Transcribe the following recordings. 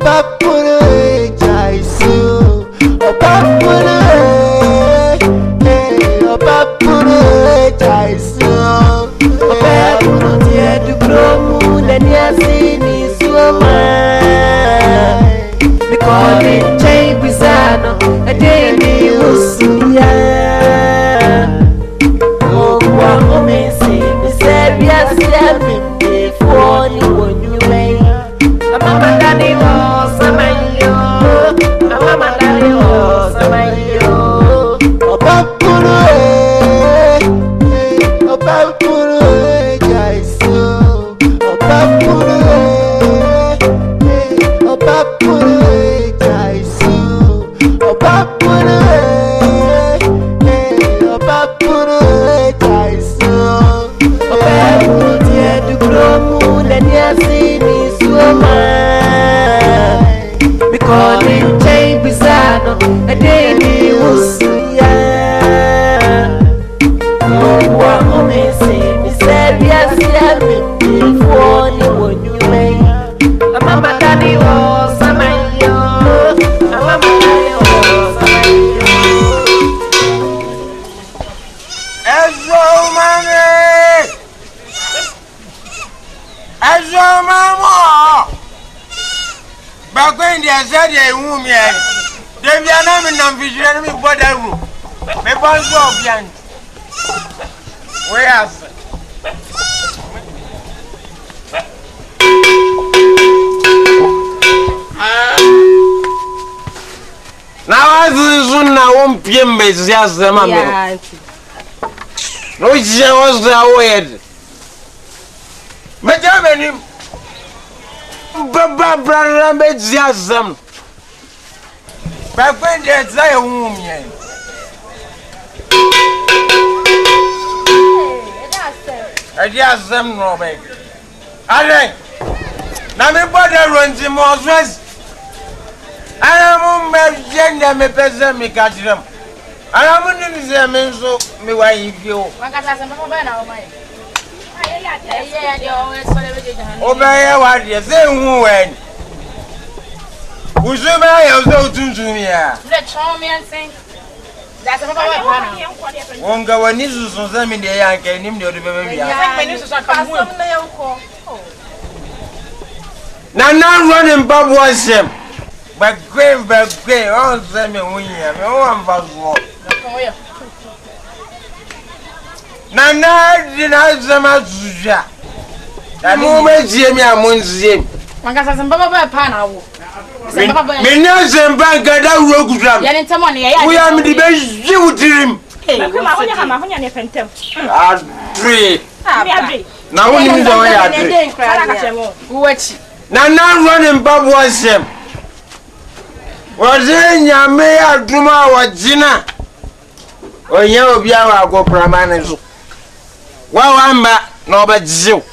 OBAABUNU Jaisu OBAABUNU OBAABUNU Jaisu OBAABUNU Tiedu Kromu Nanyasi NISUO because it change bizarre a day ni usuya oh what amazing me say yes me before you when you may mama daddy was samayo mama daddy was samayo OBAABUNU OBAABUNU Jaisu OBAABUNU OBAABUNU Jaisu OBAABUNU OBAABUNU Jaisu OBAABUNU Tiedu Kromu Nanyasi NISUO because it change bizarre a day ni usuya oh what amazing me say yes me before you when you may mama daddy was samayo mama daddy was samayo Ezo mama back when they said they woman they be an vision me bother room me boss go behind where else now I soon now won't PM just mama no she was weird me jam him baba brother me just back when they say woman I just no back ale na me bother run to more stress I'm a me pesa me catch them. I'm me so me wife you. Obey what you say when. Who's the man to me? Let show me and sing. That's a won't go when NISUO some in the Yankee him the baby. Now running Bob was him. But great, all send me when you have one was war. Nana didn't have so much. That moment, Jimmy, I won't see him. One got some Baba Panel. Millions and bank got that rogue drum. We are the best you to him. Three. Now, when you know Nana running Bob was him. Was in your mayor Duma or Gina? Or you be our go pramanes. Well, I'm back, no, but you.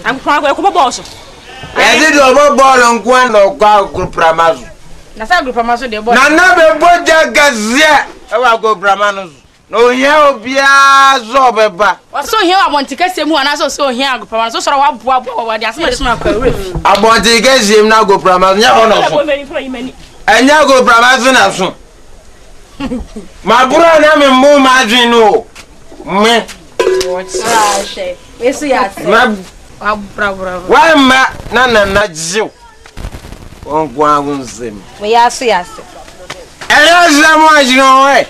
I'm quite a boss. I did over ball on one or go pramazo. Nasago pramazo, the boy. Nana, but that gazette. I go pramanos. No, you be a zoba. So here I want to get him one. I saw here, Pramazo. So I want to get him now. Go Pramazo. And now go Pramazo. My brother, I'm in more margin. No, me. Yes, yes. Why, Nana, not you. Won't go on them. We are so yes. And that's the much no way.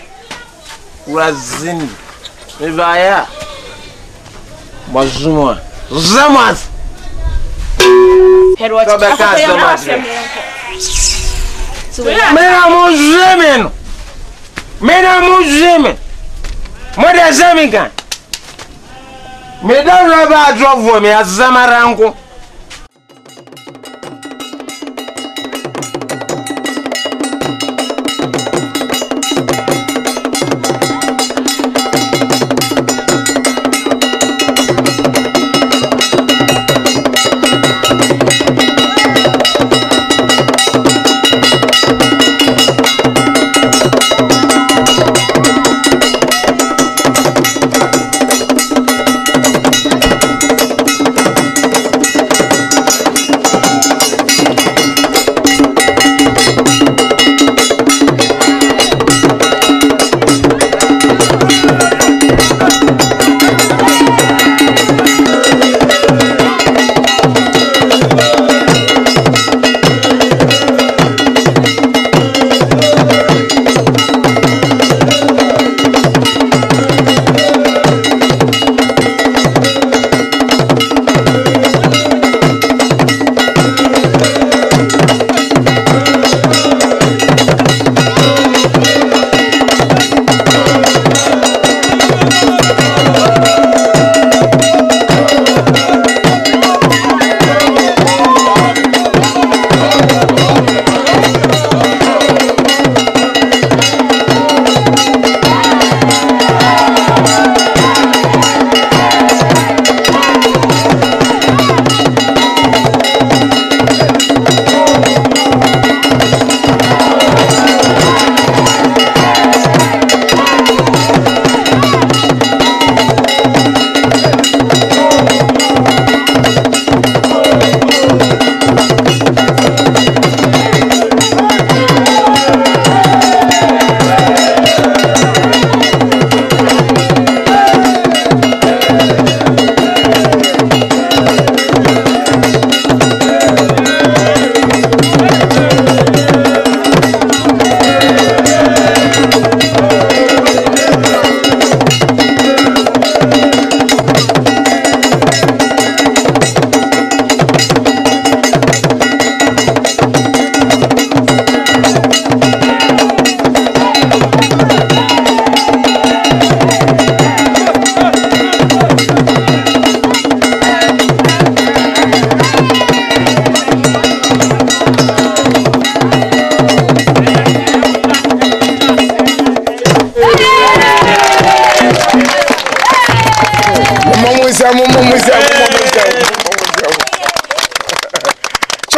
Razin Vivaya Mazuma Zamas Mena Muzimin Mother Zamigan Medan Rabba drop for me as Zamaranko.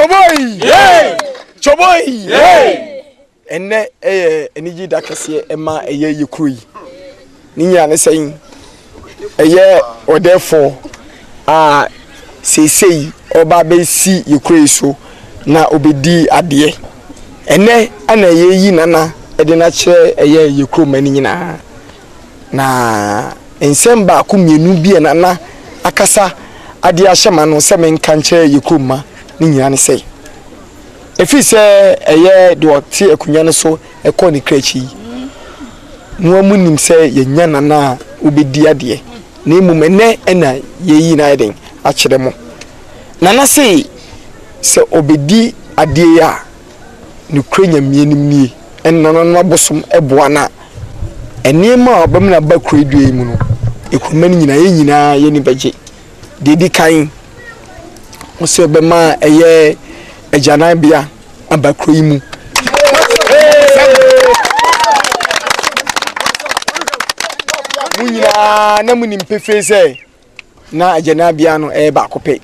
Choboi! Choboi! Ene eniji da kese ema eye yekru yi. Ninya ne sayin. Eye odefo sesei oba be si yekru so na obedi ade. Ene ana yeyi nana ede na kire eye yekru mani nyina. Na ensemba ku mienu bi nana akasa ade ahyema no se menka nche yekru ma ni nyina ne sei. Efi se eye de wote akunya ne so ekọ ne krachi no amunim se yenya nana obedi ade na emum ene na yeyi na eden a kire mo nana sei se obedi ade ya ne kranya mienim nie enana no abosom eboa na enema obam na ba kredue mu no ekumani nyina yenyina ye ni beje dedi kan o se obema eye Ejana bia abakro imu munyina na munim pefese na ejana bia no ba kope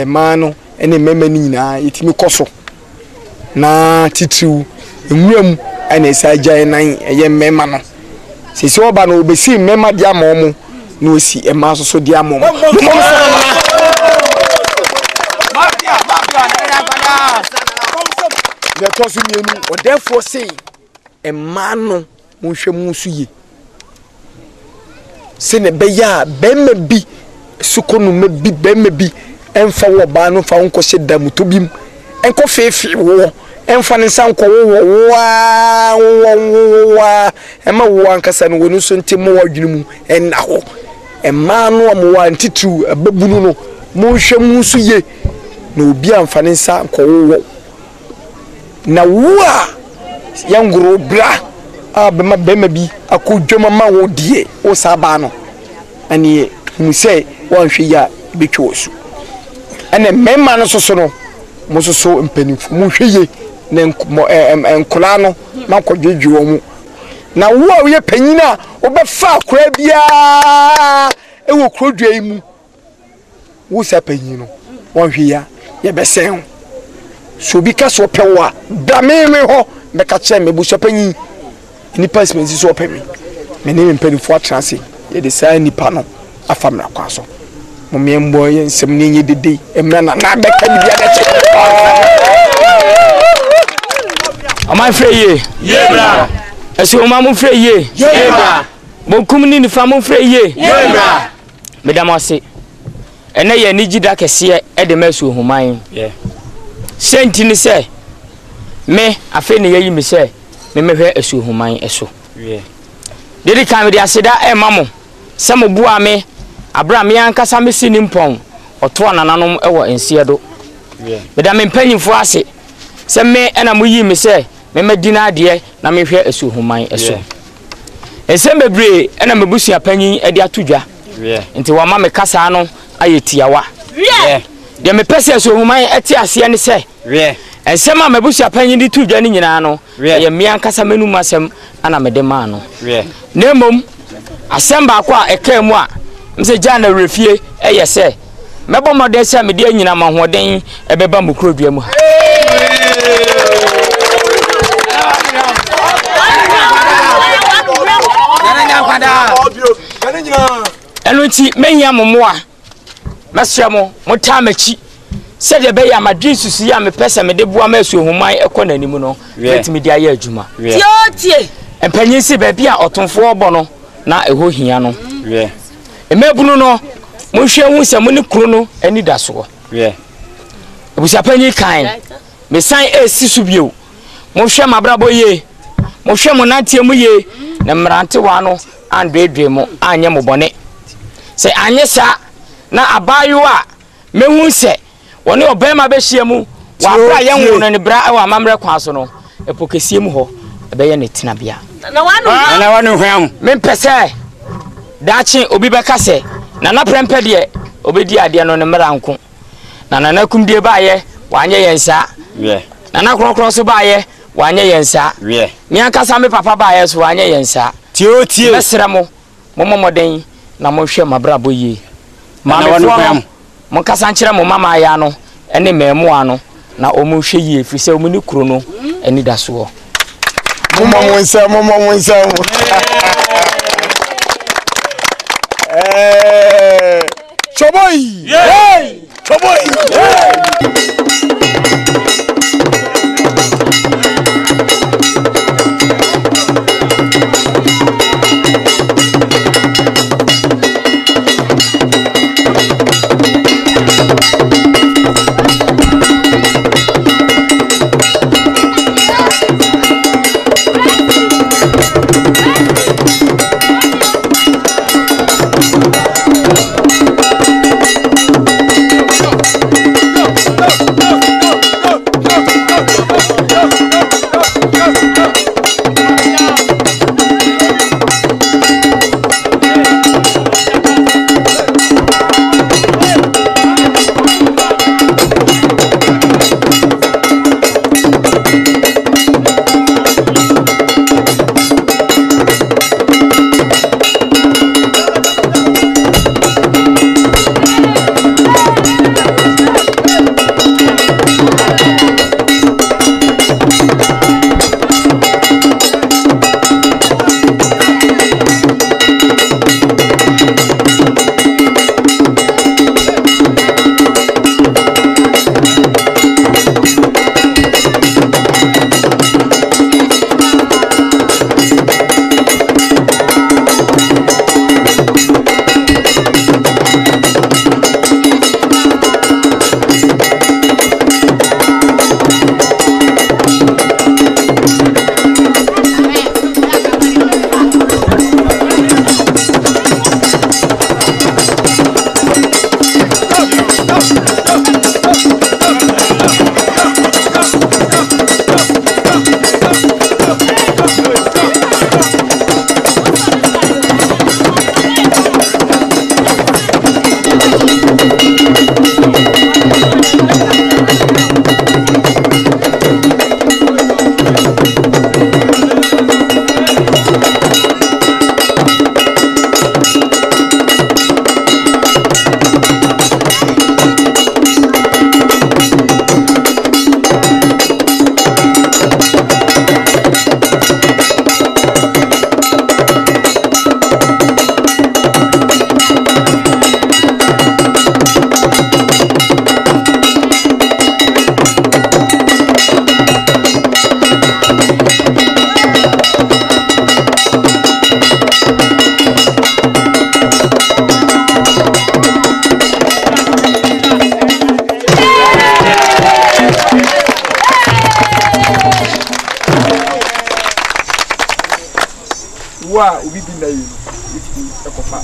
ma no ene mema ni nyina yetimi koso na titriu enwuam ana esa agya nan eye mema no sisi oba no obesi mema dia momo na osi ema so dia momo the tosu mienu or therefore say a man no munhwe musu ye se ne beya bemme bi sukonu mebi bemme bi emfa wo ba no fa wonko hye dam to bim enko fefe wo emfa ne sanko wo wa ema wo ankasa no wonu so ntemo wadwene mu enna ho ema no am wa ntitu ababunu no munhwe musu ye na obi amfa ne sanko wo na wa yanguru bra abema bema bi akodwoma ma wo die o saba no ani mu sei wanhwe ya betwe osu ene mema no soso no mo soso mpanimfu mu hweye na enkola no na kodwedwe mu na wo ye panyina obefa akora bia ewo krodua yi mu wo sa panyino wanhwe ya ye besen so bi ka so pewa da me ho me ka che me bu so panyi ni pasmensi so pemi me ne mpanifo atrase ye de sai nipa no afamra kwa so mo me mbo ye nsem ne nye dede emra na na be ka bi bia de che ama freye ye bra eso ma mo freye ye bra mo kumni ni fa mo freye ye bra me da mo se ene ye ni gida kese e de masu human ye senti ni se me afi ne yeyi me se me mehwe esu human eso dedi kan me de aseda e mamo se mo bua me abra me ankasa me sini mpon oto anananom e wo ensie do me da me mpanyimfo ase se me ena mo yi me se me medina de na me hwe esu human eso ensembebre ena mebusua panyin e de atodwa nti wa ma me kasa no ayetiawa de me pese esu human eti ase ne se ensema mebusua panyin di tudwa ni nyina no ye me ankasa menum asem ana me de ma no nemom asem ba kwa eka mu a mse jana refie eye se mebo modern se me de nyina mahoden ebeba mukrodua mu ha enu ti menya momoa mesemo motamachi se de be ya madrin susu ya me pese me de bua ma su human ekọ nanim no letimi dia ya adwuma tie empanyin se ba bia otonfo obo no na eho hia no emebunu no mo hwe hu se mo ne kuro no ani da so ebusia panyin kan me san esi su bio mo hwe mabrabo ye mo hwe mo nantie mu ye na mrante wa no andredwe mo anye mo bone se anye sa na abayo a mehu se woni obema be hyiamu wa bra ye hu no ne bra wa mamre kwa so no epokesie mu ho ebe ye ne tena bia na wanu hwam me pese dachi obi be kase na prempe de obedi ade no ne mra nko na nakumdie ba ye wanye yensa na krokro so ba ye wanye yensa mi ankasa me papa ba ye so wanye yensa tie mesra mo momoden na mo hwe mabrabo yi ma wanu hwam mo kasa nkyere mo mama ya no ene memu ano na omo hwe yie fi se omo ni kuro no ani da so Mama Monsa Choboy hey Choboy wa ubi bi na yi witi ekofa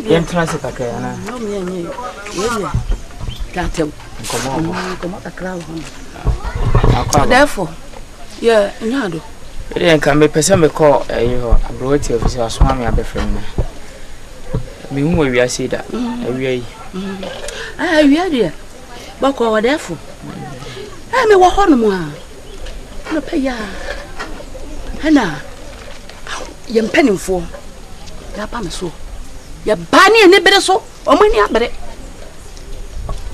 Entrance kakaya na. No me nye. Yeye. Tatem. Komo kakra ho. Therefore, yeah, nyado. Ere nka me pese me call eyo abroti office asoma me abefrem na. Me hu awi ase da. Awi ayi. Awi ade. Bako wa therefore. Me wo hono mu a. No pe ya. Hana. Yem penimfo. Ya pa me so. Ya bani ene bere so omani abere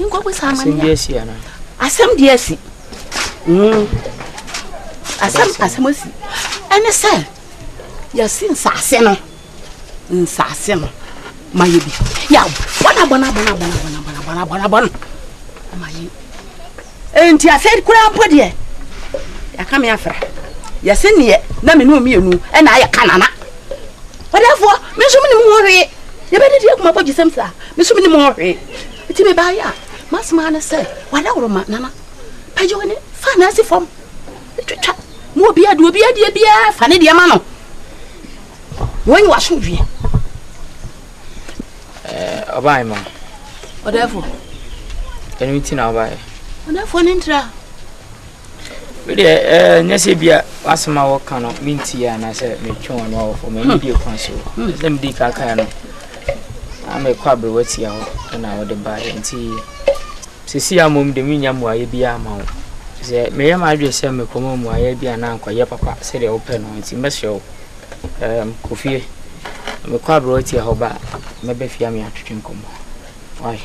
inko bo sama ni asiana asem de asi asem asi ene se ya sin sase no nsase no mayebi ya bona mayi enti ase kura apode ya kam ya fra ya se ne na me no mienu ena aya kanana whatever me so me mu hore ye be dey kuma bogi semsa me so me mo hwe iti me ba ya Masman say, what our nana. Pajoni, fancy from. More beer, do beer, dear beer, funny dear man. When you are should be. Buy man. Whatever. Anything I'll buy. Whatever an intra. Nesibia, as my work cannot mean tea, and I said, make sure and all for me, be a console. Them dick I can. I'm a quabble wet here, and I would buy and tea. See, I'm the minium why be a mount. Say, may I just send me come why be an uncle, your papa said they open on it, mess show. Coffee. I'm a quabble wet here, hoba, maybe if you are me to drink. Why?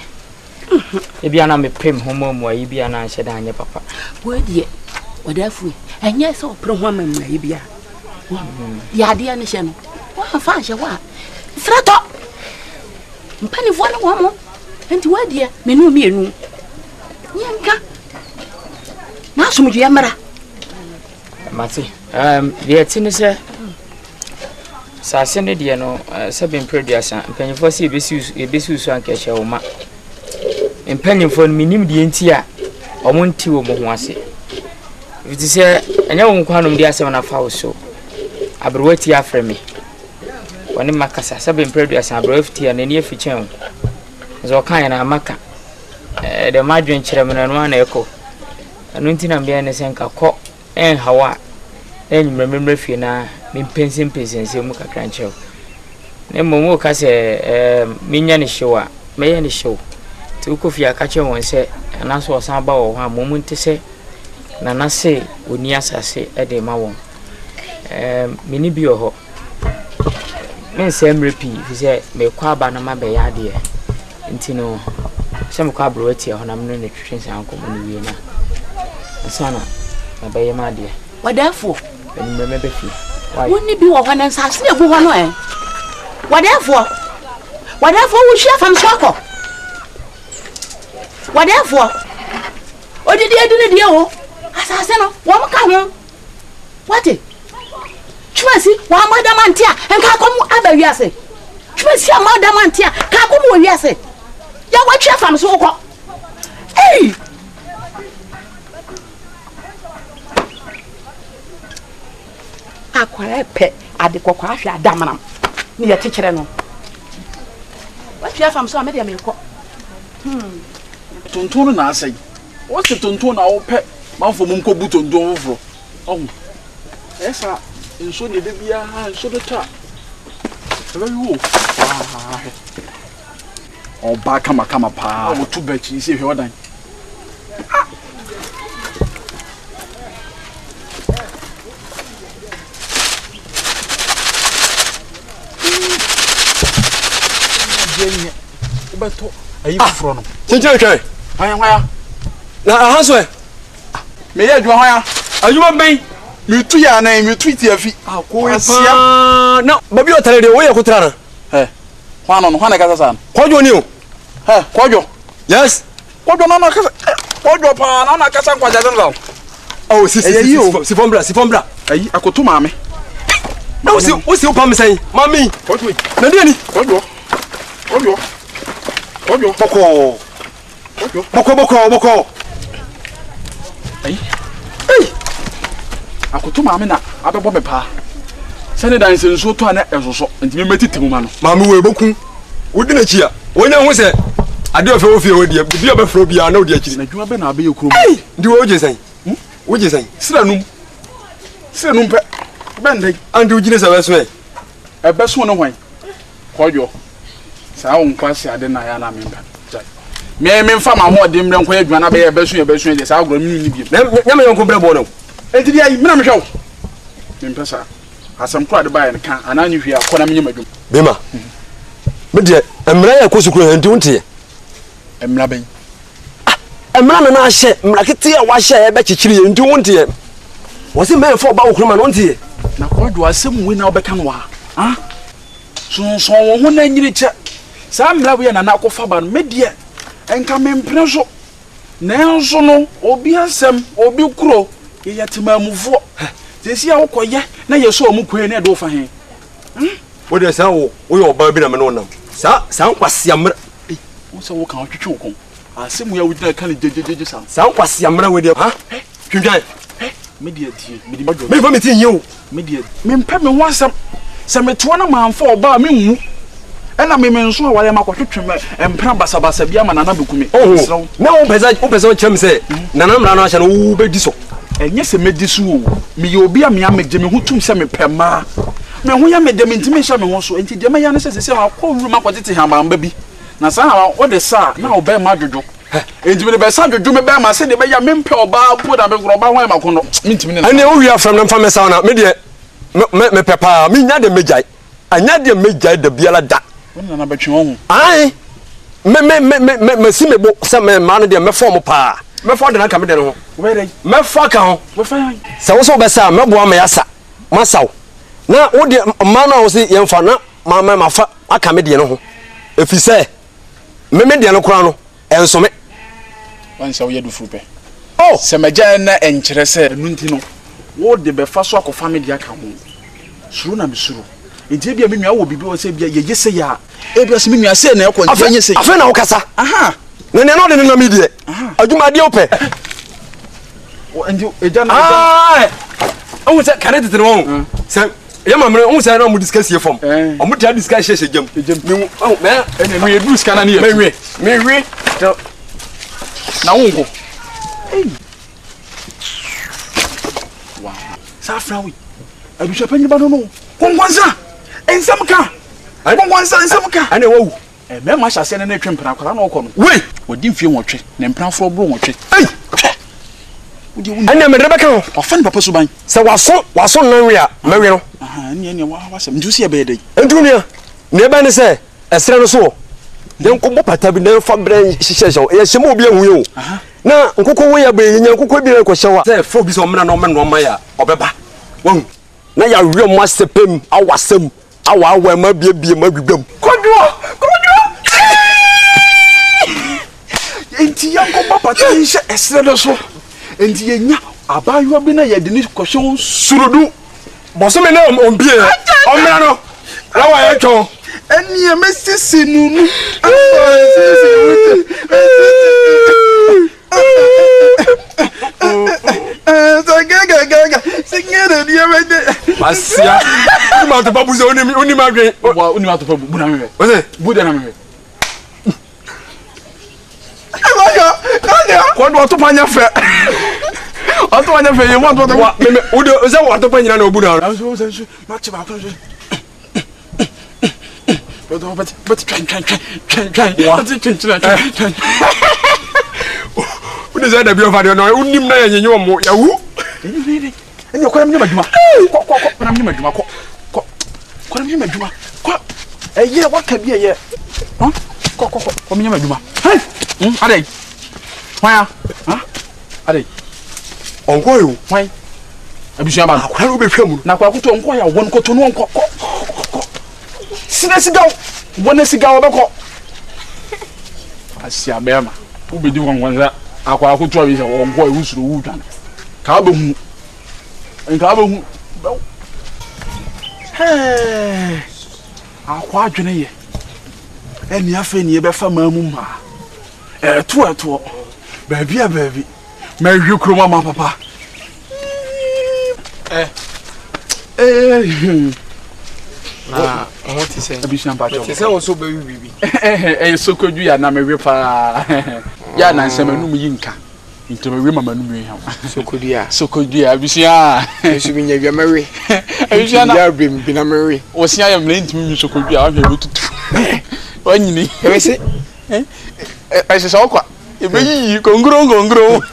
If you are not a prim home, why you be an answer than your papa. Word yet. Whatever, and yes, or pro woman may be. Ya dear nation, what a fashion what? Frat up! Penny for a woman, and to where dear, me no me no. Yanka. Now, some Yamara. Matty, the Tinisa Sassende, dear, no, seven produce, and penny for see Bissus and catch your ma. And penny for minim the intia, or one two or more. If you say, and you won't come on the assay on a foul so. I brought wait here for me. When in Macassa, seven produce and brought tea and a near future. So kind of Maca. The margarine chairman and one echo. And nothing I'm being a senka cock and how then remember if you now mean pensing peasants, you muka crancho. Then Momoka say, Minion show, may any show. To coffee a catcher one say, and that's what some about 1 moment to say. Nana say, Uniasa say, Eddie Mawon. Mini bio. Men same repeat, he said, may quabana my bayadi. Intino, some quabroetti on a nutrition and common. Sana, my bay, my dear. What therefore? When you remember, why wouldn't it be one and sass never one way? What therefore? What therefore we share from Swako? What therefore? What did you do the deal? Asaseno, one come. What it? Chwesi, one Madame Antia, and Kakomu Abayase. Chwesi, Madame Antia, Kakomu Yase. Ya watch your from Soko. Hey! Akuapem at the Akuapem Damanam. Near teacher. What you have from so many America? Tonton na say. What's the tonton na pet? Man for Munko Buton Dovo. Oh, yes, sir. And so the baby, and so the top. Very well. Oh, back come a pa. I will 2 bet you see if you're done. Are you from? Chinchon, I am where? Now, Hansway. May I do higher? Are you a man? You 2 year name, you tweet your feet. No, but you're telling the way I could run. Eh, one on one, I got a son. What you knew? Eh, Quadio. Yes. What do Nana Casan? Oh, Sifombra. I could to mammy. No, what's your palm saying? Mammy, what we? Nadiani, Boko. Hey, I could to mammy now. I don't want pa. Send it down so to an so and you met it to man. Mammy, we're Boku. Wouldn't it here? When I was there, I don't feel with you. Be a phobia, no dear. You have been a big crew. Do what you say? What you say? Sranum. Bendig, and do you know a best one away. Quadio. Sound quasi I didn't I remember. May I mean from a more dim than where you are a best this I'll go need you. Never Uncle Bono. And today I remember show. Impressor. As some crowd by and can and I knew here, Bima. But dear, I'm Raya Kusuku and Dunty. I'm labbing. I'm running a share, Mraketia, wash share, bet you and Dunty. Was it meant for Baukuman on tea? Now, what do I some win now become wa? Ah? So one I need it. Some Lavian and Akuapem media and come in pressure. Now, so no, or be a sem, or be crow, yet to my move. They see how quiet, now you saw Muquene at over him. What is our we are Barbina Manona? Sound was Yammer. What's a walk out to choke? asemu ya wudina kan jejeje san san kwase amra we de ha twindwan me de tie me di me fa me tin yew me de me mpa me ho asam se me to na manfo oba me nwu ena me nso wale makotwetwe empra basabasa bia ma nana bekumi na wo pesa chem se nana mra no ahye no wo bedi so enye se medi so wo me ye obi a me amegye me hutum se me pema me ho ya me de me ntime hya me ho so enti de me ya no se akọ wuru makotete hamba bi na sa ha wo de sa na oba ma dwodwo enti me be sa dwodwo me be ma se de be ya me mpe oba po da be groba ho makono me ntime ne ane wo wi from na mfa me sa na me de me pepa me nya de mejai anya de mejai de biala da wona na betwe ho ai me si me bo se me ma no de me form pa me for de na ka me de no we dey me fa ka ho we fa se wo so be sa me bo ma yasa masaw na wo de ma na wo se ye mfa na ma fa aka me de no ho efi se me de no kura no enso me wan se wo ye du frupe oh se me ja na enkyere se nu nti no wo de be fa so akofa me de aka ho suru na me suru enti bia me nwa wo bibi wo se bia ye se ya e bia se me nwa se na e ko ntanye se afa na wo kasa aha na ne no de na me de adwuma de ope enti eja na ah o se kare tete no se ya mamre o se na mo discuss ye form o mo ta discuss she jam me o me ene no ye du scanner na ye me wi na wongo wow safra wi abisha panyi ba no kongwanza ensamka kongwanza ensamka ane wo me ma hya se ne na twempra kwara na okọ no we wodi mfie nwotwe ne mpranfo bro nwotwe ane me rebeka ho ofan papa so ban se waso nan wi a me wi no aha ne wa wasem ndusi e be dey entunia ne ba ne se esre no so de nko pata bi na fa bran hihye ye hye mo bi ahu ye o na nkoko wo ya be nya nkoko bi na ko hye wa se fo bi so mena no me no ma ya obeba won na ya wi mo asepem awasem awa ma bie ma gwibam kodwo enti yanko pata hihye esre no so enti yenya abayo bi na ye de ni kohwe surudu boso me na ombie o mena no la wa ye twon eni e mesisi nunu gaga singere ni amede basia ni ma to pabu ze oni ma dwen oni ma to pabu bu na me o se bu de na me gaga ko to panya fe o to panya fe ye mo to me o de o se wa to panya na obu na ma che ba ko but try. What is that? Be over no unim na yenye omo ya wu eni okora mnyama djuma ko na mnyama djuma ko na mnyama djuma ko eye waka bi eye ko mnyama djuma hey adai waya adai onko yo wai abisua ba akwa ro be hwam na kwa kuto onko ya won ko to no onko sinesigaw wonesigaw obeko asia bema ubedi wonwanza akwa akuto bi se onko e wusuro wutwan ka ba hu nka ba hu hey akwa adwene ye eni afa ni e be fa mamu ma eto baabi a baabi ma hwe kroma ma papa na what is it abishan pacho say also be bibi sokodu ya na mewe pa ya na nsema nu yinka ntomewe mama nu mi ha sokodu ya abishan so bi nya wiamewe abishan ya bem bi na mewe osia ya mle ntimi sokodu ya ahwe betutu wanyini e se se so kwa e be yi kongro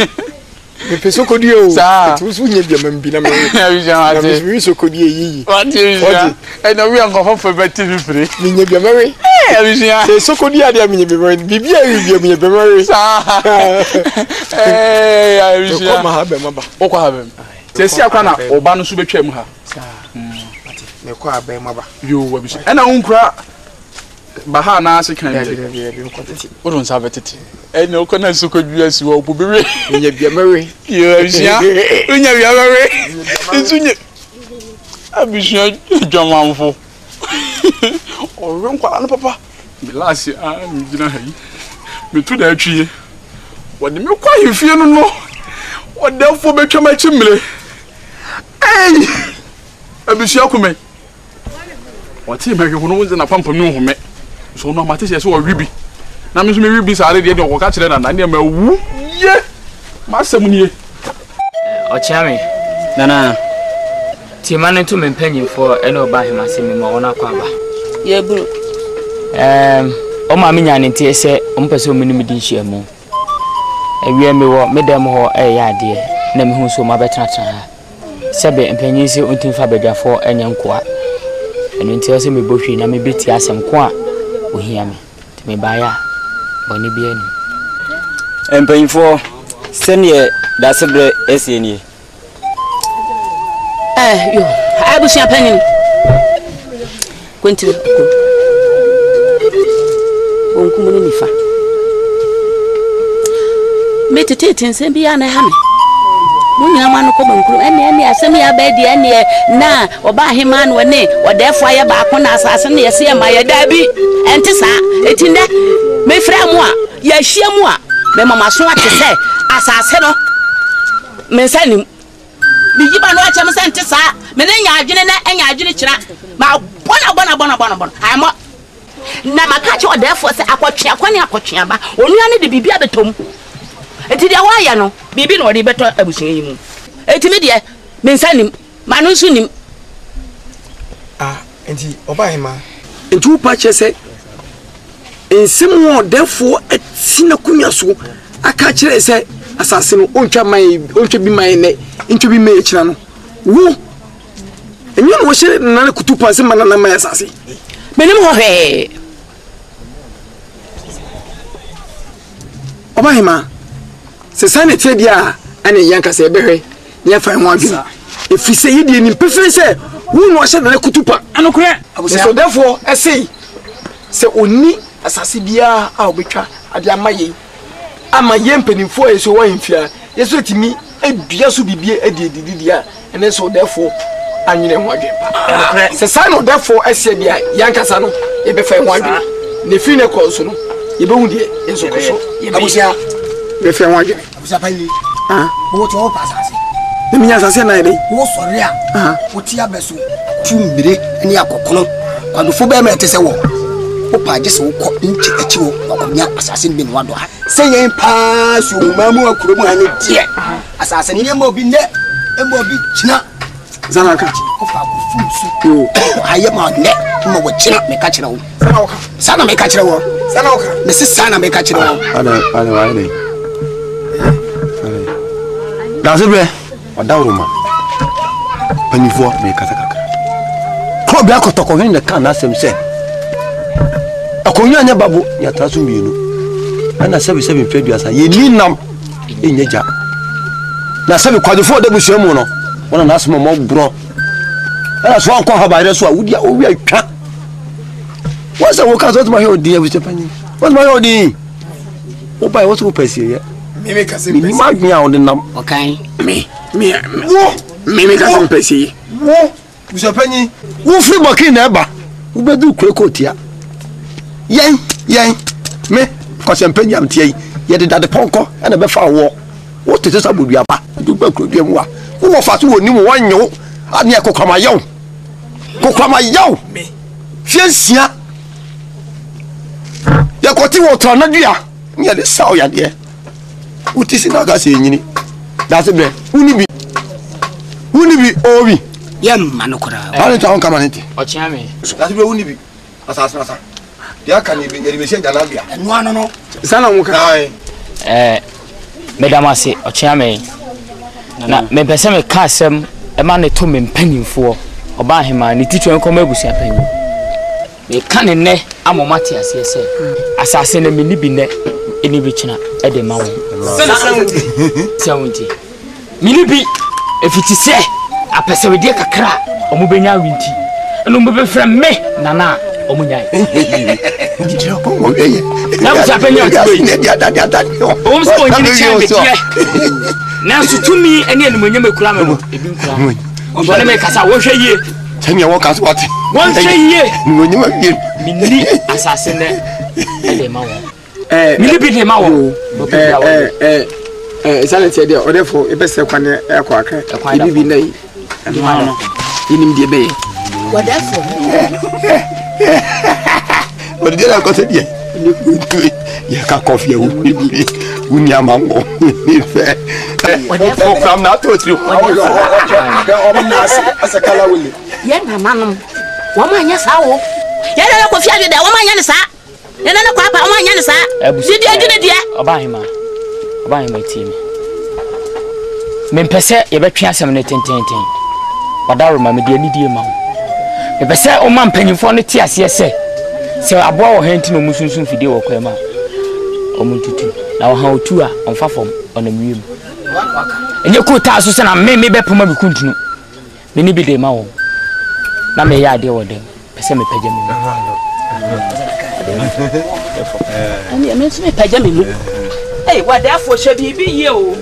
me peso kodio sa tu su nya biam bi na mewe abishan ate me so kodio yi ate e na wi anko fa be TV free me nya biamewe abishan se so kodio ade me nya biamewe bibia wi me nya biamewe sa abishan ko ma ha be maba okwa ha be se si akwa na oba no so betwa mu ha sa me ko abai maba yo abishan e na unkura baha na asikan bi ko tete o don sa betete e na ko na sokodu asi wo bubewe nya biamewe yo abishan nya biamewe itunye abishan jamanfo o ron kwa na papa me last mi gina hayi me tu da atwie What the milk you feel no? What therefore become a chimney? Hey, I be sure come. What's he making when in a pump of no me? So no matter says or Ruby. Now Miss Ruby's already don't catch it and I never woo. Yeah, Master Munye. Or Chammy. Nana. Timane to me penny for any by him as him on Aquaba. Yeah, bro. O ma minya ne tie se ompese o mini medi hia mu ewie me wo medam ho yade na me hu so ma betratra sebe empanyi se ontin fa badwafo enya nkoa enu ntie se me bohwe na me beti asem ko a ohia me ti me baya boni bia ni empanyifo sene da sebre eseni yo abu sia panyin kwenti onkumuni nifa metete nsem bia na ha me munya ma no ko bankuru ene asem ya ba di ene na oba hema no ne odefo ya ba ko na asase ne yese ma ya dabi enti sa etinde me fra mu a ya hia mu a me mama so ate se asase no me sanim bi giba no acha me se enti sa me ne nya adwene na enya adwene kira ma bona aymo na makachi odefo se akotwea kwani akotwea ba onua ne de bibia betom enti dia wa ya no bibi no de beto abusun yi mu enti me de mensanim manu sunim enti oba hema enti upa chese ensemu odefo atina kunwa so aka kire se asase no ontwa bi man ne ntwa bi me kira no wo enyo mo hye na kutupa se manana ma asase menim ho he Oba hema se sanete dia ane yanka se behwe nya fa ho adwene efise yidi ni pefere se wo no hye na kutupa anokure so therefore essay se oni asase bia a obetwa ade amaye mpanimfo eso wa himfia yeso timi edua so bibie edididia ene so therefore anyine ho adwene se sano therefore essay bia yanka sa no e be fa ho adwene ne fi ne ko so no ye be hu de enso ko so abusia be fa ho adwene abusia pani wo to pasase ne minya asase na ebe wo sori a wo ti abeso tumbire ene akokono kwadofo be ma tese wo opa je se wo ko nchi achi wo akonya asase ne no ado ha se yen pa so mamu akuro mu ane die asase ne mo bi ne mo bi china zanaka ofa ko fumsu yo haye ma ne mo wo china me ka chira wo sana me ka chira wo me se sana me ka chira wo ana wa ne dasebre odawruma panifo me kata kaka ko bia kotoko ne ka na asem se akonya nya babo ya taso mienu ana 77 feduasa ye ni nam enyeja na sabe kwadefo da busu mu no wona na asem mo bro ana so anko ha bayre so awudi owi atwa wasa wo ka so to ma he odi abusu panyi wo ma he odi wo bai wo so pesi ye me ka se pesi ma gnia o de nam okay me ka se pesi wo busu panyi wo free bokin na eba wo bedu kwekotia yen me ko se mpanyi am tie ye de dade ponko na be fa wo tete sa bodua ba du ba krodua mu a wo fa so woni mu wanyo ani akokama yaw me fiansia ya koti wo tra na dua ni de saw ya de utisi na ga se nyini da se bre uni bi obi yamma no kora ani ta on kama nti o chiame da se bre uni bi asasa dia kan ni be be se jana bia no ano no sana mu ka medam ase o chiame na me pese me ka asem e ma ne to me mpanimfo oba hema ne titwe nko mabusia panyi me kan ne amomati ase ese asase na me ni bi ne eni bi kina e de ma wo santi mini bi efiti se apese we de kakra omo benya winti eno mo be fra me nana omo nyai ndi ko mo ye na busia panyi o ti ne dia o mo so nyini chembe tie na sutumi ene enu nyame kura me no ebi nkura o ne me kasa wo hwe yie tanya wo kasa wati wo hwe yie no nyima yie minni asase ne e de ma wo Mini bi de ma wo. Sanity there, or therefore, a best one air quacker. I be nay. And one in the bay. What therefore? What did I got it yet? You can't coffee. Unyamango. Whatever from now to you. As a color will. Yen, mamma. Woman, yes, how? Yen, I could feel the woman, yes, sir. And then a papa, one, yes, sir. Did you about him? About my team. Men pese ye betwe asem ne tententen. Wada roma me de anidie ma. Me pese o man panyimfo ne ti ase se. Se abo wo henti no musunsun fide wo kwa ma. O muntutu. Na wo ha otu a onfa fom onamwiem. Enye ko ta so se na me bepoma bi kuntunu. Me ni bi de ma wo. Na me ya ade wo de. Pese me pagya me. Ani me se me pagya me. Hey, what therefore should be you?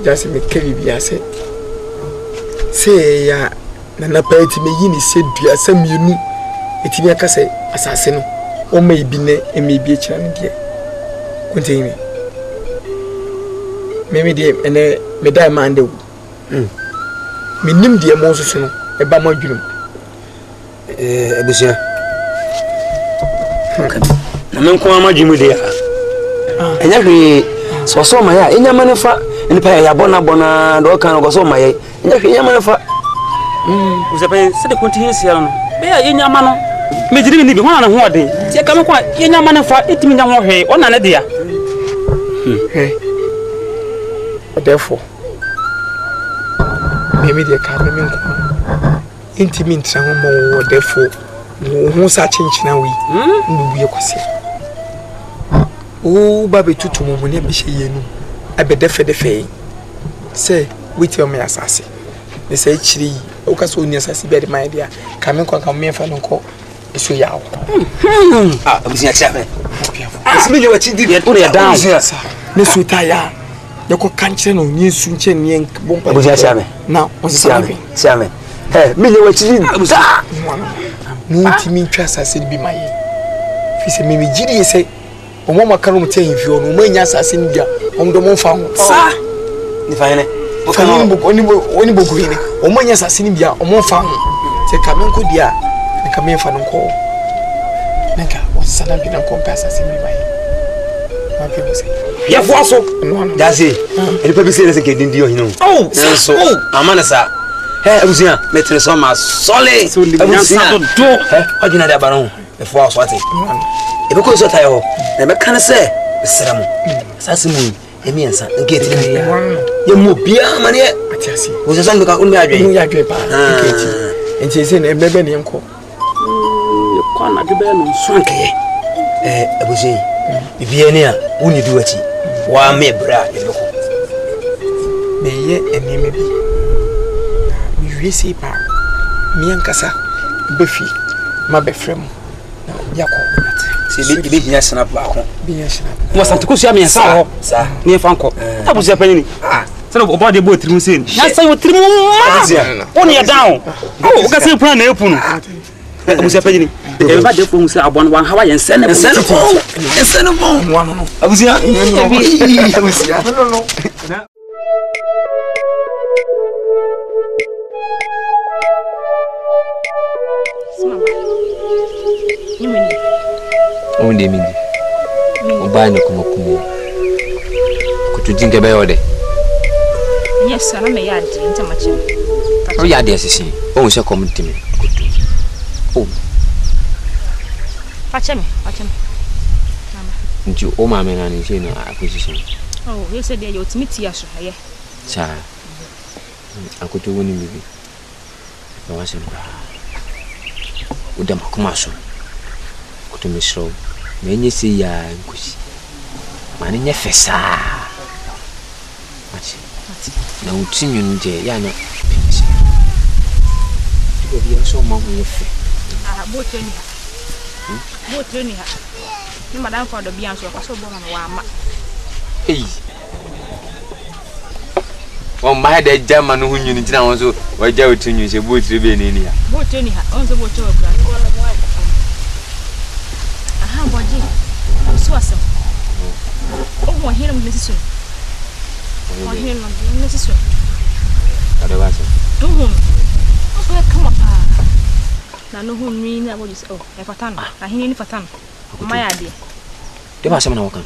Just me carry be say. Say ya na party me yini said dua sam yenu. Etimi aka say asase no. O may be ne e may be chira ne de. Continue. Me de ene me dai man de. Me nim de mo so no e ba ma dwunum. Abusia. Na men ko ma dwumu de ya. Enya hwe so ma ya enya manefa nipa ya bona do kan go so ma ya enya hwe enya manefa uzabe se de continue sia no be ya enya ma no me jiri ni bi ho na ho oden ti ka me ko enya manefa etimi nya ho hwe ona ne de ya therefore me de ka me nko intimi ntra ho mo therefore ho sa chinchina wi ndu ye kwase o babe tutu mo ne bi hye yenu abedefe say wait your me asase ne say chiri o ka so ni asase bi de my dia ka me kwa me fa no ko eso yawo abusia chafe asimi je wachi di o ne down ne su ta ya ne ko kanche no ni su nche ni bompa abusia chafe na o se chafe mi je wachi di abusia no ntimi ntwa asase bi maye fi se me jiri say o mo makaro mo ten fi ono mo nya asase ni dia o ndo mo fa ho sa ni fa yene o kan oni bogu ni o mo nya asase ni dia o mo fa ho se ka men ko dia ni ka men fa no ko nka o sala bi na ko pa asase ni mai ma pe mo se ya fo aso dazi ele pa bi se ke dindi o hinu so amana sa abusia metre so ma sole abusia do ojina da baron e fo aso ate ebe ko so tayo na be kan se esra mu asase mu emi ensa nke ti ya mu bia mane atiasi wo se san ka unu ya adwe pa nketi enti se na ebebe ne nko ye ko na de be no so nke abusia bibia ne a woni du ati wa me bra e be ko me ye enime bi mi wiesi pa mi ankasa befi ma be frem yako se bi hinya snap ba ko bi hinya snap mo Asante ko sia me sa ho sa ni fa nko abusia panini se no obo de bo trimu se ni ya sa yo trimu o ni ya down o ga se plan na epu no abusia panini e ba de fo se abon wan hawa yen se ne bo no abusia abusia no Onde mindi obana kumakumu kutujinga bayode yes ana me yadi ntamachi o yadi asisi o nse community me kutu o pachame mama nti o ma me na ni se na acquisition oh yes dey you timiti aso ye cha akutu woni mi bi o wa se bra o da makuma so kutu misro menye se ya nkusi mane nye fesa mati na utinyu nje ya na pensi ibo bi so ma ho fe boteni ha ni madam for do bi anso ka so bo ma wa ma o ma de jama no hunyu ni tina won so waja utinyu se botire be ni ni ya boteni ha on so botire wa kura aha boji so asem Oh, here I'm Mrs. Oh, here I'm Mrs. Otherwise, come up. Now, no, who mean that was oh, a fatan. I hear any fatan. My idea. There was some Akan.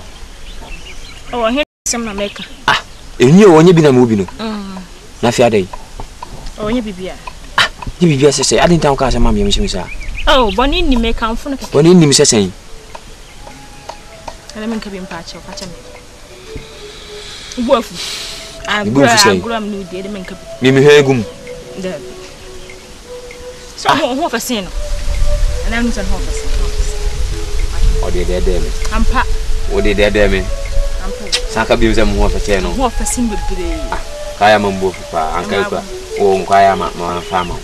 Oh, I hear some America. Ah, you when you been a movie. Nafia day. Oh, you be here. You be say, I didn't tell Casa Mammy, Mr. Oh, Bonnie, you may come from a Bonnie, Mr. Saying. I mean, cabin patch or patch. Wolf. I'm going to say, Gram new dead man. Mimi Hegum. So, what a sin. And I'm not or the dead damn. I'm packed. What did they damn me? Saka be them more for channel. What a single day. I am on both Uncle. Oh, I am at my farmer.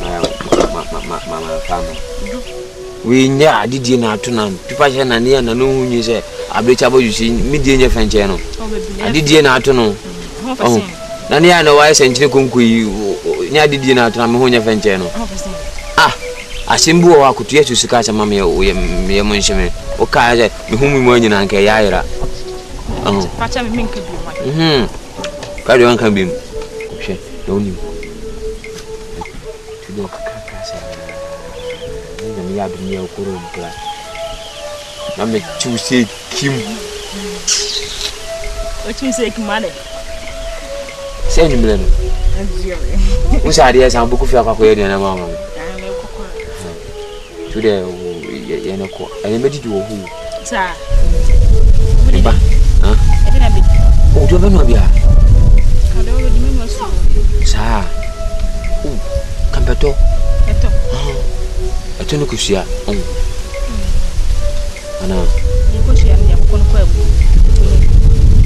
Mamma farmer. We near did you not to none. People and near no who you say, I bet you see me in your fan channel. I did you not to know. Oh, Nania no wise and Chikunku, near did you not to know your fan channel. Ah, a symbol I could yet to Sakasa Mammy or me mention or Kaja, whom we were in Anka Yaira. Oh, Patch and Mink could be. Carry can be. Don't you? To look me up near Kurumla. I'm a two say Kim. What you say, money? Send him. Whose ideas are book of Aquarian and Mamma? Today, Yanako, I made you who, sir. Oh, do you know? Sir, Campeto. I don't know Kusia. Anna,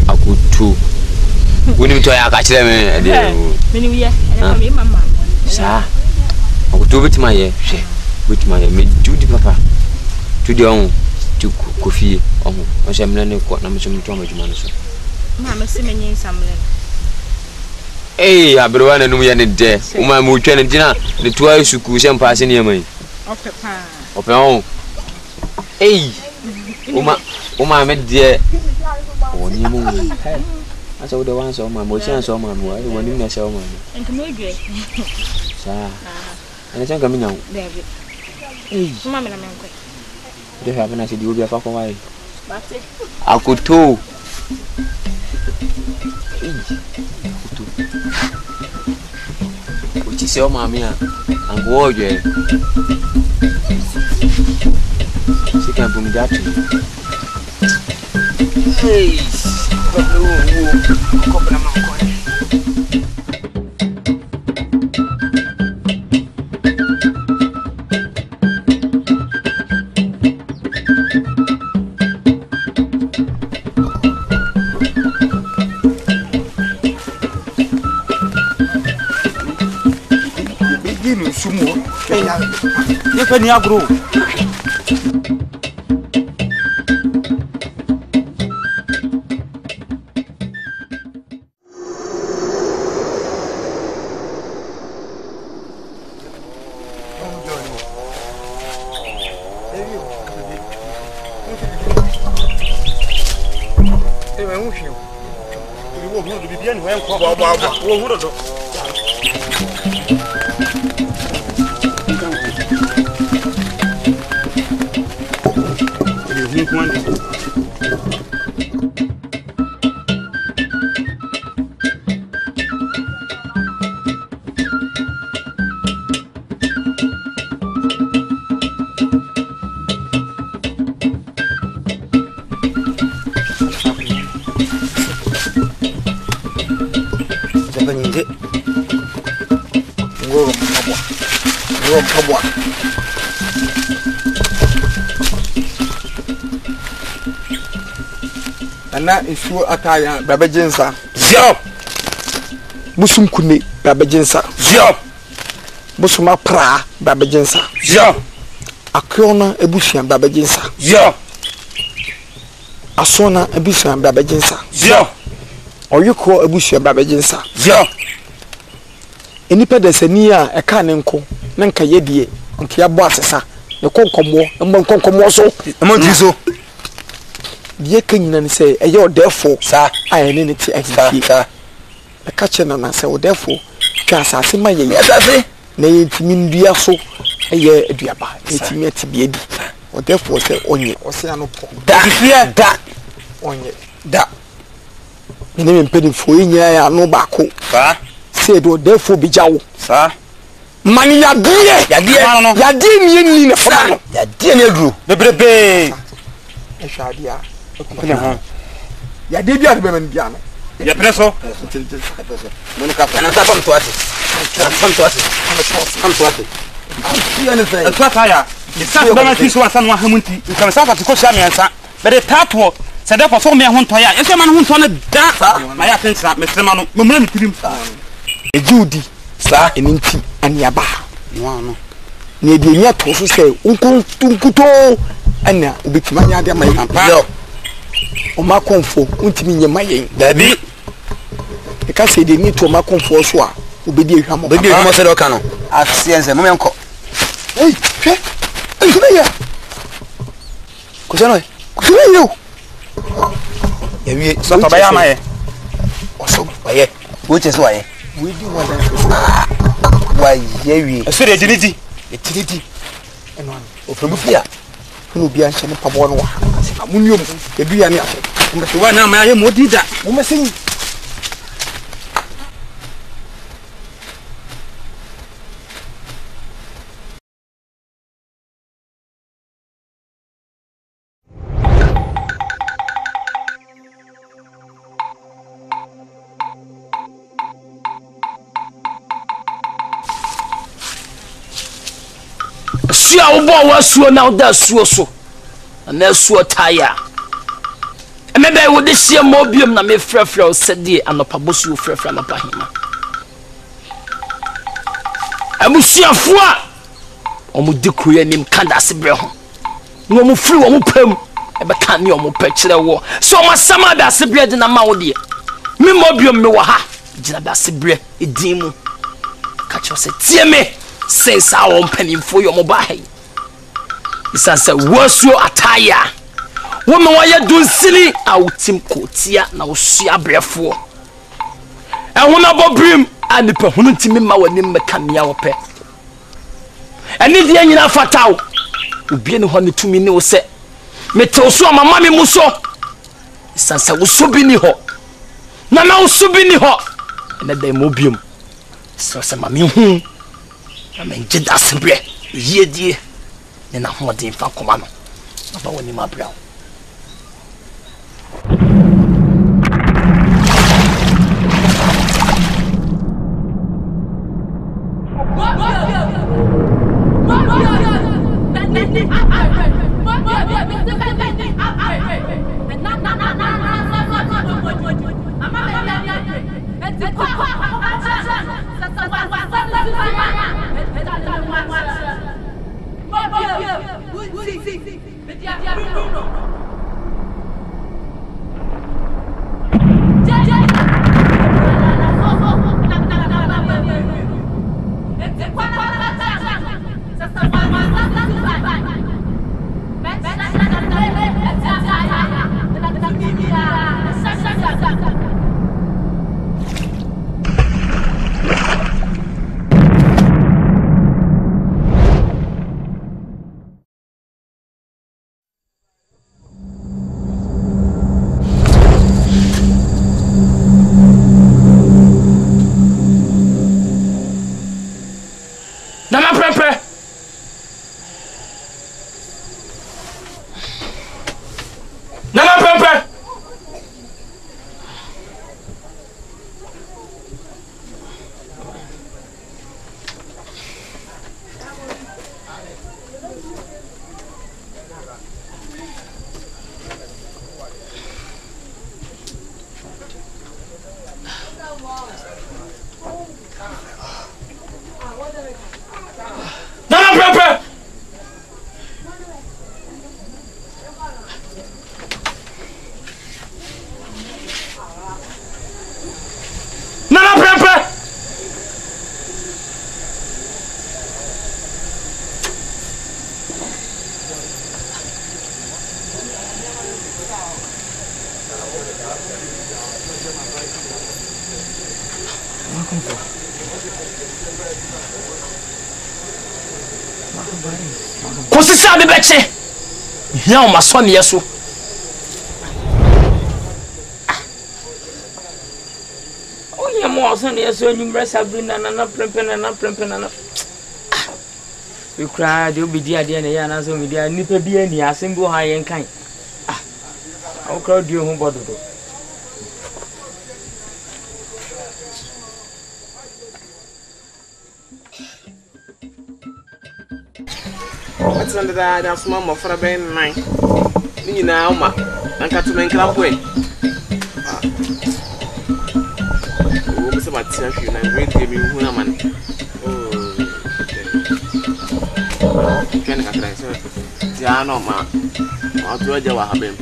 I could too. When you try to catch them, sir, I would do it my ear, with my Judy Papa. To the own, to coffee, I shall not know what I'm saying to my man. Mamma, see some. Hey, I better run and we are there. My motion and dinner, the twice you could send passing near me. Open home. Hey, Oma, met dear. I saw the ones on my motion, so my boy, when you know, so man. And to me, sir, and I think I'm now. Hey, Mamma, they have an acid, you'll be a fuck away. I could too. Which is your mammy and warrior. She can boom that. Hey, you can now grow. Na NISUO ataya baba jinsa zio busum kune baba jinsa zio busuma pra baba jinsa zio akrona ebusuan baba jinsa zio asona ebusuan baba jinsa zio oyuko ebusuan baba jinsa zio enipa desani a eka ne nko na nka yedie nka yabo asesa ne konkomo mbo konkomo so amantiso die kan nyina say e ye therefore sa aye ne ti exit sa e ka che na say therefore ka asase ma ye asase na ye ntimi ndua so e ye aduaba ntimi atibie di therefore say onye o say anopo da da onye da ne me mpedi fo nya ya no baako sa say do therefore bi jawo sa mani ya die ni na fa no ya die ni aduru bebrebe e hwadia ya de bia be man bia no ya preso mon ka fa na ta pam to ate ya ne fe to ata ya isa ba na tiso asa no hamunti nka sa fa ko sha me ansa be de tato se de for so me ho nto ya ese ma no ho nto na da ma ya tensa me sema no mo mra ni tirim e judi sa eninti aniaba no ne de nya to so se unkuntukuto ana obetima nya de mai yo o ma konfo untimi nya mai dabi e ka se de ni to ma konfo so a obedi ehwamo se do ka no asiense mo menko ei hwe ei kuma ya ko se no yo ya wi so to ba ya mai o so ba ye wo che so aye we di wada wa ye wi e so de dinidi e tinidi eno o fo bufia no bia nche ne pabo no wa amunium e bia ne aso mo se wa na ma ye mo dida mo mesin sia ubo wasuo na uda suo so na suo taya emebe wo de sia mo biom na me frefre o sede anopabosu frefre na pahima amusiafo a omo dikuye nim kanda sebre ho no mo firi wo mo pam ebe kan ne omo pekire wo so ma sama da sebre de na ma wo de me mo biom me wo ha gina da sebre edimu ka cho se tie me since our penny for your mobile. It's a wasuo ataya. Woman, why you doing silly? Our team coatia now see a brefo. And one about brim and the permanent team my name can yaw pet. And if the engine are fatal, will be in 1 2 minutes set. Metoso, my mammy muso. Sansa was so bini ho. Nana was so bini ho. And then they mobium. So some mammy. Amen jeda sebre ye die ne na ho de fa koma no aba woni ma bra Kosisa be beche. Hia o masone yeso. Oye mo asone yeso nyumra Sabrina na prempena na. We cry de obidi ade na ya na so media nipa bi ani asembo ha yen kan. O crowd you hu bododo. What's under that small more for a band nine? You know, ma, and cut to make club way. Oh, Mr. Matthew, you know, great game you who man. Oh, can I say? Yeah, no, ma. I'll do a job. I have him.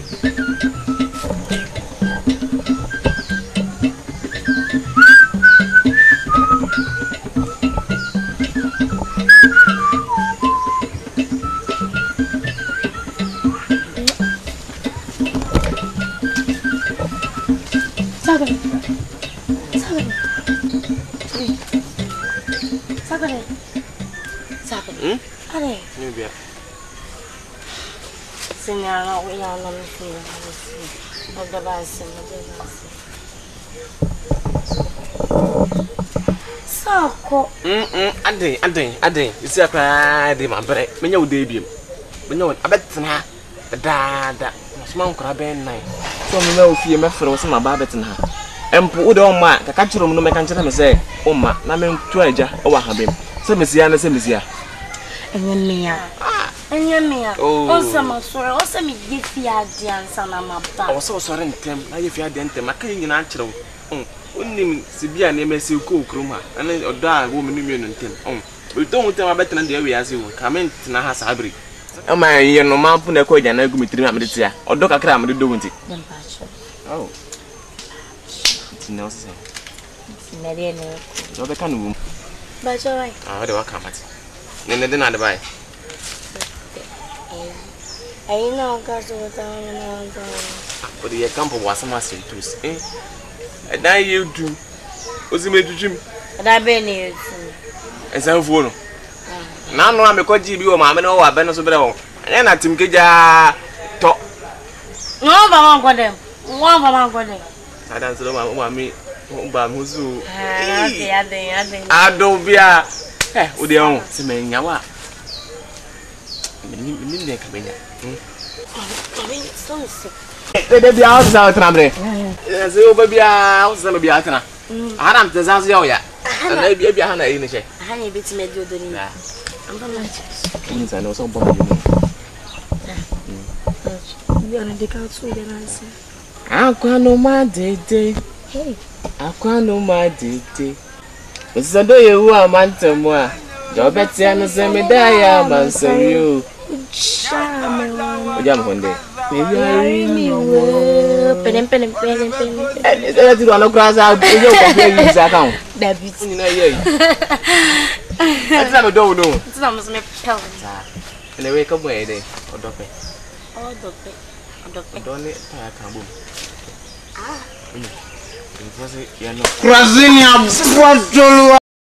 Ade. You see a cry, my bread. When you debut, when you a bet na da. Small crab and night. So, no fear, my friend was my babbit and her. And put on my catcher room, no man can say, oh, ma, Namen Treasure, or what have him. So, Messiah. And you oh, some sorrow, also me give you a dance and I'm up. I was so sorry, Tim. I if you had done them, I can't even answer. Only Sibia name as you cook, Roma, and then a dog woman in Tim. We don't tell my better than the area as you come in to Nahas Abri. Oh, my, you're no man put a coin and I go with 3 minutes here, or Dr. Cram, do it. Oh, it's no say. No, the kind of room. But all right. I don't come at it. Then they didn't buy. I know, because of the town. But the camp was a master tools, eh? And I you do. What's the matter, Jim? And I've been here. And so for now, I'm a coach, you are mamma, or Benosabro. And then I think talk. No, but I got them. One of them got them. I don't know what me. Bamuzu. I don't be a. Eh, with your own, Simon Yawa. They be outside, Trambre. Yes, you will be out, some of the Atana. I am the Zazioya. And maybe a Hana in the shape. Honey bits made you doing that. I know some body. You're on the couch with an answer. Aquanomade. It's a day you are Mantamwa. Your Betsy and Semedaya, Mansamu. Jam one day. Maybe pen. It's one of cross out. You's account. That's not a door. It's not Miss McPelton. And they wake up where they or Dope. Oh, Dope. Don't it? I can't move. Ah. It was a Krasinia.